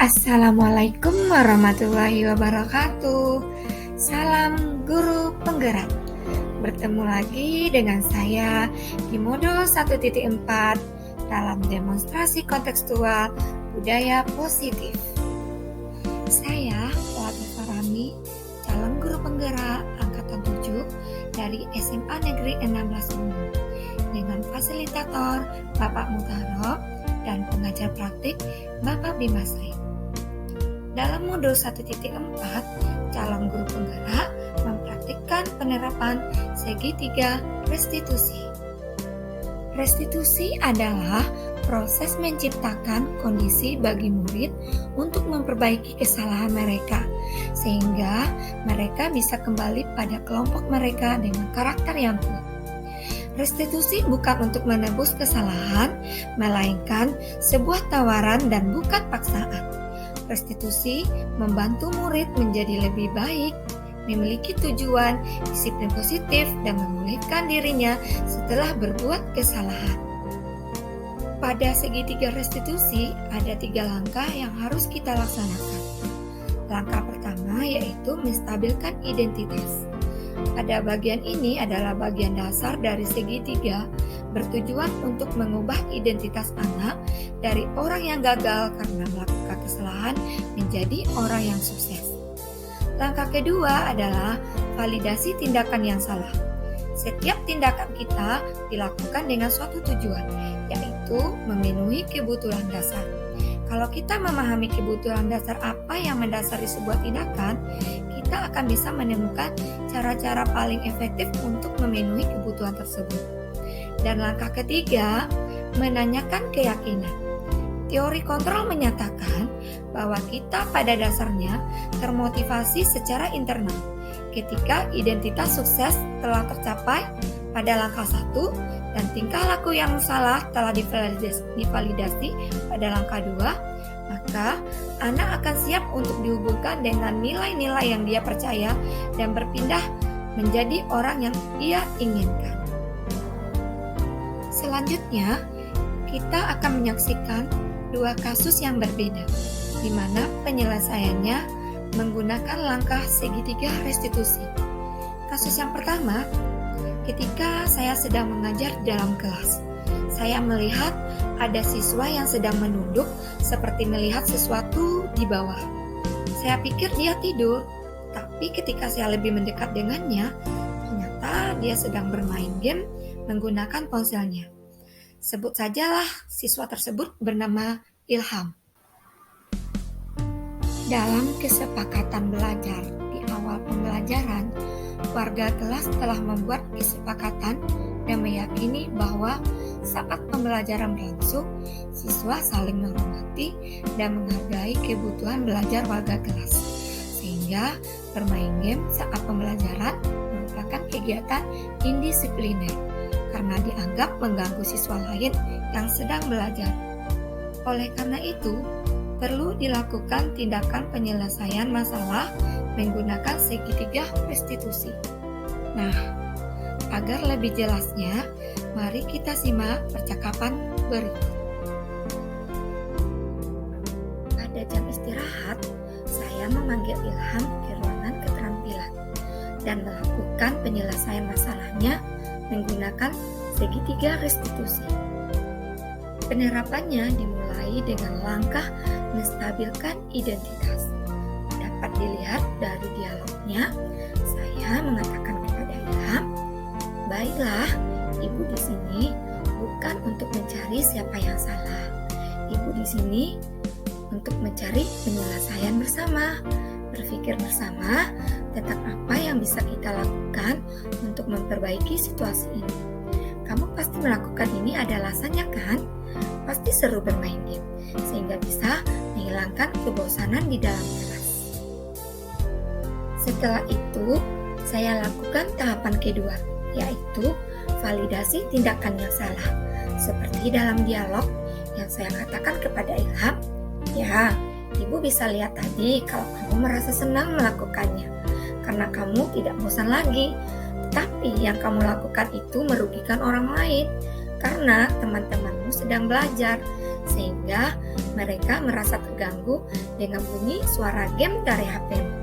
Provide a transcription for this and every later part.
Assalamualaikum warahmatullahi wabarakatuh. Salam guru penggerak. Bertemu lagi dengan saya di modul 1.4 dalam demonstrasi kontekstual budaya positif. Saya Lati Farami, calon guru penggerak angkatan 7 dari SMA Negeri 16 Bungu, dengan fasilitator Bapak Mutarob dan pengajar praktik Bapak Bimasri. Dalam modul 1.4, calon guru penggerak mempraktikkan penerapan segitiga restitusi. Restitusi adalah proses menciptakan kondisi bagi murid untuk memperbaiki kesalahan mereka, sehingga mereka bisa kembali pada kelompok mereka dengan karakter yang kuat. Restitusi bukan untuk menebus kesalahan, melainkan sebuah tawaran dan bukan paksaan. Restitusi membantu murid menjadi lebih baik, memiliki tujuan, disiplin positif, dan memulihkan dirinya setelah berbuat kesalahan. Pada segitiga restitusi, ada 3 langkah yang harus kita laksanakan. Langkah pertama yaitu menstabilkan identitas. Pada bagian ini adalah bagian dasar dari segitiga, bertujuan untuk mengubah identitas anak dari orang yang gagal karena melakukan kesalahan menjadi orang yang sukses. Langkah kedua adalah validasi tindakan yang salah. Setiap tindakan kita dilakukan dengan suatu tujuan, yaitu memenuhi kebutuhan dasar. Kalau kita memahami kebutuhan dasar apa yang mendasari sebuah tindakan, kita akan bisa menemukan cara-cara paling efektif untuk memenuhi kebutuhan tersebut. Dan langkah ketiga, menanyakan keyakinan. Teori kontrol menyatakan bahwa kita pada dasarnya termotivasi secara internal. Ketika identitas sukses telah tercapai pada langkah 1 dan tingkah laku yang salah telah divalidasi pada langkah 2, maka anak akan siap untuk dihubungkan dengan nilai-nilai yang dia percaya dan berpindah menjadi orang yang ia inginkan. Selanjutnya, kita akan menyaksikan 2 kasus yang berbeda, di mana penyelesaiannya menggunakan langkah segitiga restitusi. Kasus yang pertama, ketika saya sedang mengajar dalam kelas, saya melihat ada siswa yang sedang menunduk seperti melihat sesuatu di bawah. Saya pikir dia tidur, tapi ketika saya lebih mendekat dengannya, ternyata dia sedang bermain game menggunakan ponselnya. Sebut sajalah siswa tersebut bernama Ilham. Dalam kesepakatan belajar di awal pembelajaran, warga kelas telah membuat kesepakatan dan meyakini bahwa saat pembelajaran berlangsung, siswa saling menghormati dan menghargai kebutuhan belajar warga kelas, sehingga bermain game saat pembelajaran merupakan kegiatan indisipliner karena dianggap mengganggu siswa lain yang sedang belajar. Oleh karena itu, perlu dilakukan tindakan penyelesaian masalah menggunakan segitiga restitusi. Nah, agar lebih jelasnya, mari kita simak percakapan berikut. Pada jam istirahat, saya memanggil Ilham ke ruangan keterampilan dan melakukan penyelesaian masalahnya menggunakan segitiga restitusi. Penerapannya dimulai dengan langkah menstabilkan identitas. Dapat dilihat dari dialognya, saya mengatakan kepada Ilham, "Baiklah, ibu di sini bukan untuk mencari siapa yang salah. Ibu di sini untuk mencari penyelesaian bersama, berpikir bersama tentang apa yang bisa kita lakukan untuk memperbaiki situasi ini. Kamu pasti melakukan ini ada alasannya kan? Pasti seru bermain game, sehingga bisa menghilangkan kebosanan di dalam kelas." Setelah itu, saya lakukan tahapan kedua, yaitu validasi tindakan yang salah. Seperti dalam dialog yang saya katakan kepada Ilham, "Ya, ibu bisa lihat tadi kalau kamu merasa senang melakukannya, karena kamu tidak bosan lagi. Tapi yang kamu lakukan itu merugikan orang lain, karena teman-temanmu sedang belajar, sehingga mereka merasa terganggu dengan bunyi suara game dari HP-mu.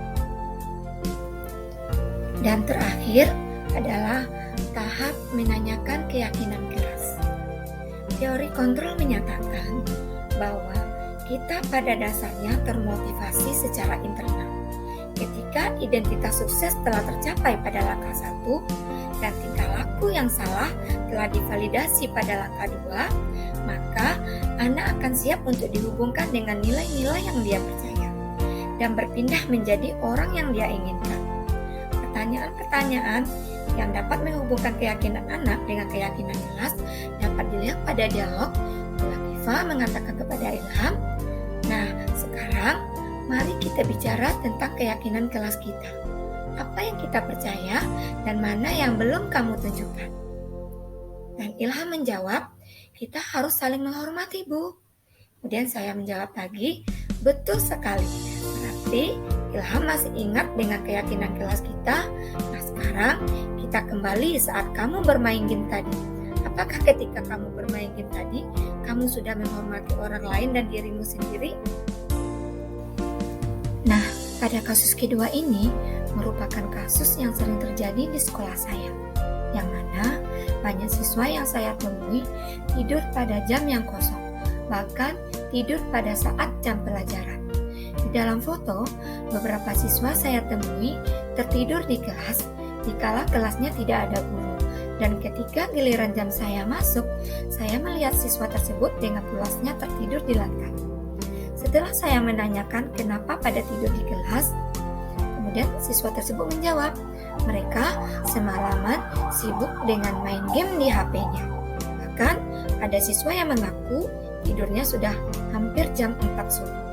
Dan terakhir adalah tahap menanyakan keyakinan keras. Teori kontrol menyatakan bahwa kita pada dasarnya termotivasi secara internal. Ketika identitas sukses telah tercapai pada langkah 1 dan tingkah laku yang salah telah divalidasi pada langkah 2, maka anak akan siap untuk dihubungkan dengan nilai-nilai yang dia percaya dan berpindah menjadi orang yang dia inginkan. Pertanyaan-pertanyaan yang dapat menghubungkan keyakinan anak dengan keyakinan kelas dapat dilihat pada dialog. Latifah mengatakan kepada Ilham, "Nah, sekarang mari kita bicara tentang keyakinan kelas kita. Apa yang kita percaya dan mana yang belum kamu tunjukkan?" Dan Ilham menjawab, "Kita harus saling menghormati, Bu." Kemudian saya menjawab lagi, "Betul sekali. Berarti Ilham masih ingat dengan keyakinan kelas kita. Nah, sekarang kita kembali saat kamu bermain game tadi. Apakah ketika kamu bermain game tadi, kamu sudah menghormati orang lain dan dirimu sendiri?" Nah, pada kasus kedua ini merupakan kasus yang sering terjadi di sekolah saya, yang mana banyak siswa yang saya temui tidur pada jam yang kosong, bahkan tidur pada saat jam pelajaran. Di dalam foto, beberapa siswa saya temui tertidur di kelas, dikala kelasnya tidak ada guru. Dan ketika giliran jam saya masuk, saya melihat siswa tersebut dengan pulasnya tertidur di lantai. Setelah saya menanyakan kenapa pada tidur di kelas, kemudian siswa tersebut menjawab, mereka semalaman sibuk dengan main game di HP-nya. Bahkan ada siswa yang mengaku tidurnya sudah hampir jam 4 subuh.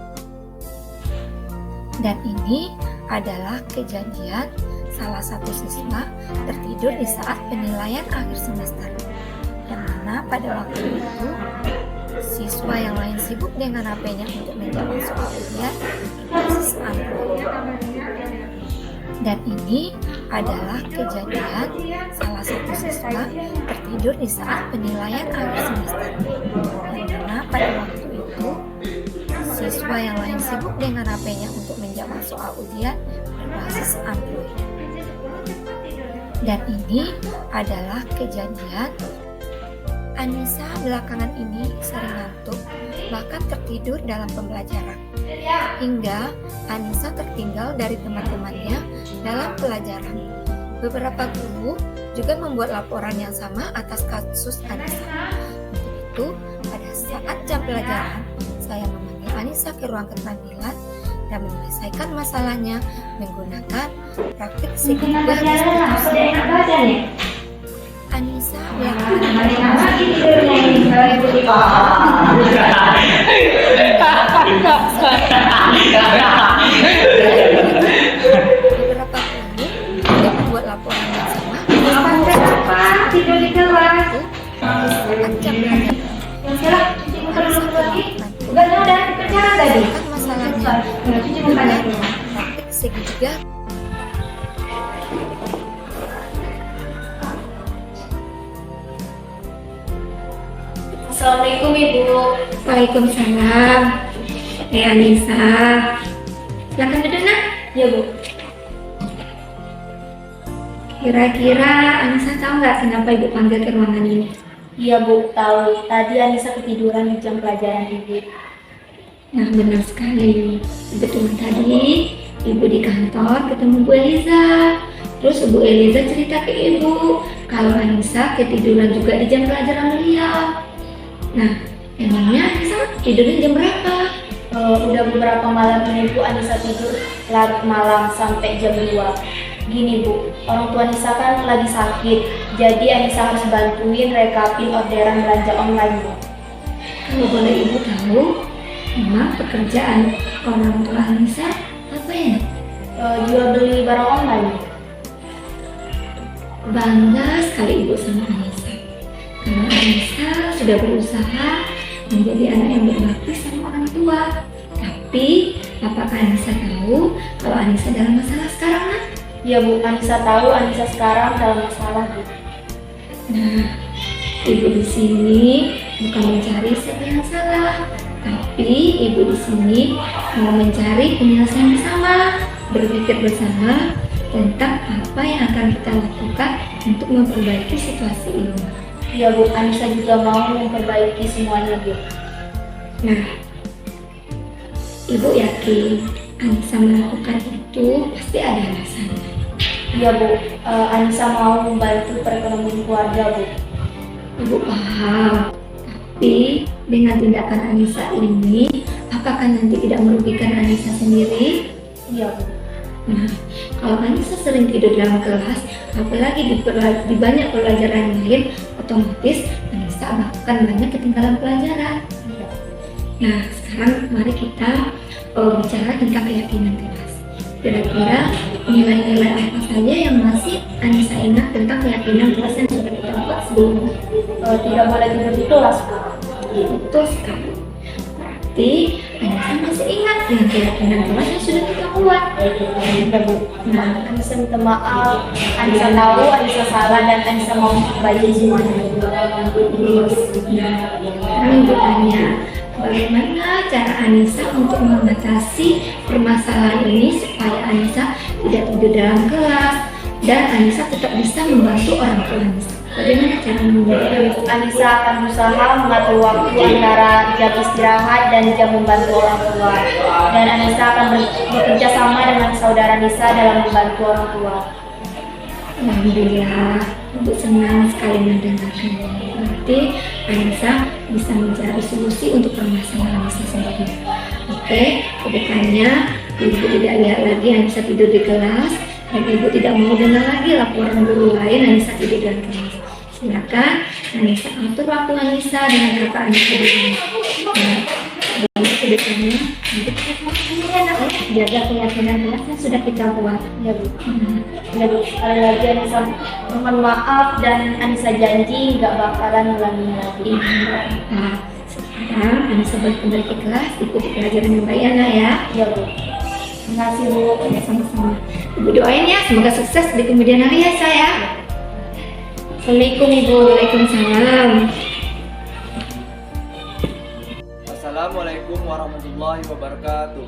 Dan ini adalah kejadian salah satu siswa tertidur di saat penilaian akhir semester, yang mana pada waktu itu siswa yang lain sibuk dengan HP-nya untuk menjawab soal ujian berbasis Android. Dan ini adalah kejadian salah satu siswa tertidur di saat penilaian akhir semester, yang mana pada waktu itu siswa yang lain sibuk dengan HP-nya untuk menjawab soal ujian berbasis Android. Dan ini adalah kejadian Anissa belakangan ini sering ngantuk, bahkan tertidur dalam pembelajaran. Hingga Anissa tertinggal dari teman-temannya dalam pelajaran. Beberapa guru juga membuat laporan yang sama atas kasus Anissa. Untuk itu, pada saat jam pelajaran, saya memanggil Anissa ke ruang keterampilan dan menyelesaikan masalahnya menggunakan praktik segitiga restitusi. Anissa beberapa guru juga membuat laporan yang sama. Tidur di kelas. Jam Udah bicara tadi. masalahnya dengan praktik segitiga. Assalamualaikum Ibu. Waalaikumsalam. Anissa, silakan duduk nak. Ya Bu. Kira-kira Anissa tahu nggak kenapa Ibu panggil ke ruangan ini? Iya Bu, tahu. Tadi Anissa ketiduran di jam pelajaran Ibu. Nah, benar sekali. Kebetulan tadi Ibu di kantor ketemu Bu Eliza. Terus Bu Eliza cerita ke Ibu kalau Anissa ketiduran juga di jam pelajaran beliau. Nah, emangnya Anissa tidurnya jam berapa? Udah beberapa malam ini Bu, Anissa tidur larut malam sampai jam 2. Gini Bu, orang tua Anissa kan lagi sakit, jadi Anissa harus bantuin rekapin orderan belanja online Bu. Kalau boleh Ibu tahu, memang pekerjaan orang tua Anissa apa ya? Jual beli barang online Bu. Bangga sekali Ibu sama Anissa, karena Anissa sudah berusaha menjadi anak yang berbakti sama orang tua. Tapi, apakah Anissa tahu kalau Anissa dalam masalah sekarang, nak? Iya Bu, Anissa tahu Anissa sekarang dalam masalah Bu. Nah, Ibu di sini bukan mencari siapa yang salah, Tapi ibu di sini mau mencari penyelesaian bersama, berpikir bersama tentang apa yang akan kita lakukan untuk memperbaiki situasi ini. Iya Bu, Anissa juga mau memperbaiki semuanya Bu. Nah, ibu yakin Anissa melakukan itu pasti ada alasannya. Iya Bu, Anissa mau membantu perekonomian keluarga Bu. Ibu paham, tapi dengan tindakan Anissa ini, apakah nanti tidak merugikan Anissa sendiri? Iya Bu. Nah, kalau Anissa sering tidur dalam kelas, apalagi di banyak pelajaran lain, otomatis Anissa akan banyak ketinggalan pelajaran. Iya. Nah, sekarang mari kita bicara tentang keyakinan kelas. Kira-kira nilai-nilai apa saja yang masih Anissa ingat tentang keyakinan kelas yang sudah kita buat sebelumnya? Tidak boleh tidur di kelas Bu. Betul sekali. Berarti Anissa masih ingat dengan keyakinan kelas yang sudah kita buat. Iya Bu. Anissa minta maaf, Anissa tahu Anissa salah dan Anissa mau memperbaiki semuanya. Sekarang ibu tanya, bagaimana cara Anissa untuk mengatasi permasalahan ini supaya Anissa tidak tidur dalam kelas dan Anissa tetap bisa membantu orang tua Anissa? Bagaimana cara membantu? Anissa akan berusaha mengatur waktu antara jam istirahat dan jam membantu orang tua. Dan Anissa akan bekerja sama dengan saudara Anissa dalam membantu orang tua. Alhamdulillah, ibu senang sekali mendengarkannya. Berarti Anissa bisa mencari solusi untuk permasalahan Anissa sendiri. Oke, kedepannya ibu tidak lihat lagi Anissa tidur di kelas dan ibu tidak mau dengar lagi laporan guru lain Anissa tidur dalam kelas. Silakan Anissa atur waktu Anissa dengan kakak Anissa di rumah. Nah, jadi kedepannya ibu jaga keyakinan kelas yang sudah kita buat. Ya Bu. Ya Bu, sekali lagi Anissa mohon maaf dan Anissa janji nggak bakalan ulangi lagi. Nah, sekarang Anissa boleh kembali ke kelas, ikuti pelajaran yang baik ya Nak ya. Ya Bu. Terima kasih Bu. Ya, sama-sama. Ibu doain ya, semoga sukses di kemudian hari ya saya. Assalamualaikum Ibu. Waalaikumsalam. Assalamualaikum warahmatullahi wabarakatuh.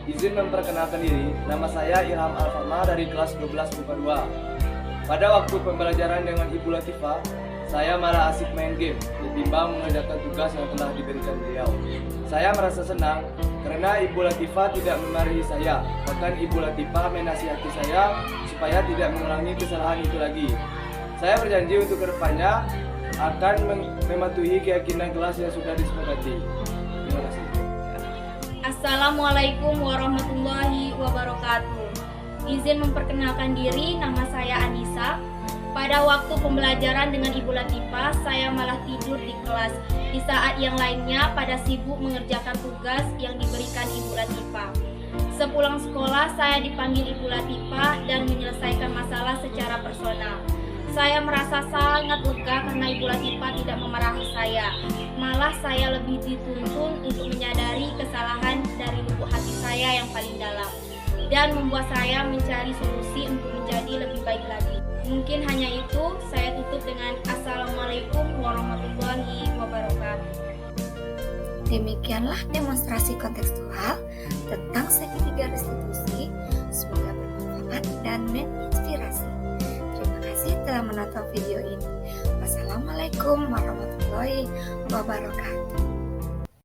Izin memperkenalkan diri, nama saya Ilham Alfama dari kelas 12 MIPA 2. Pada waktu pembelajaran dengan Ibu Latifah, saya malah asik main game ketimbang mengerjakan tugas yang telah diberikan beliau. Saya merasa senang karena Ibu Latifah tidak memarahi saya, bahkan Ibu Latifah menasihati saya supaya tidak mengulangi kesalahan itu lagi. Saya berjanji untuk kedepannya akan mematuhi keyakinan kelas yang sudah disepakati. Terima kasih. Assalamualaikum warahmatullahi wabarakatuh. Izin memperkenalkan diri, nama saya Anissa. Pada waktu pembelajaran dengan Ibu Latifah, saya malah tidur di kelas. Di saat yang lainnya pada sibuk mengerjakan tugas yang diberikan Ibu Latifah. Sepulang sekolah, saya dipanggil Ibu Latifah dan menyelesaikan masalah secara personal. Saya merasa sangat lega karena Ibu Latifah tidak memarahi saya. Malah saya lebih dituntun untuk menyadari kesalahan dari lubuk hati saya yang paling dalam dan membuat saya mencari solusi untuk menjadi lebih baik lagi. Mungkin hanya itu, saya tutup dengan Assalamualaikum warahmatullahi wabarakatuh. Demikianlah demonstrasi kontekstual tentang segitiga restitusi. Semoga bermanfaat dan menginspirasi. Terima kasih telah menonton video ini. Wassalamualaikum warahmatullahi wabarakatuh.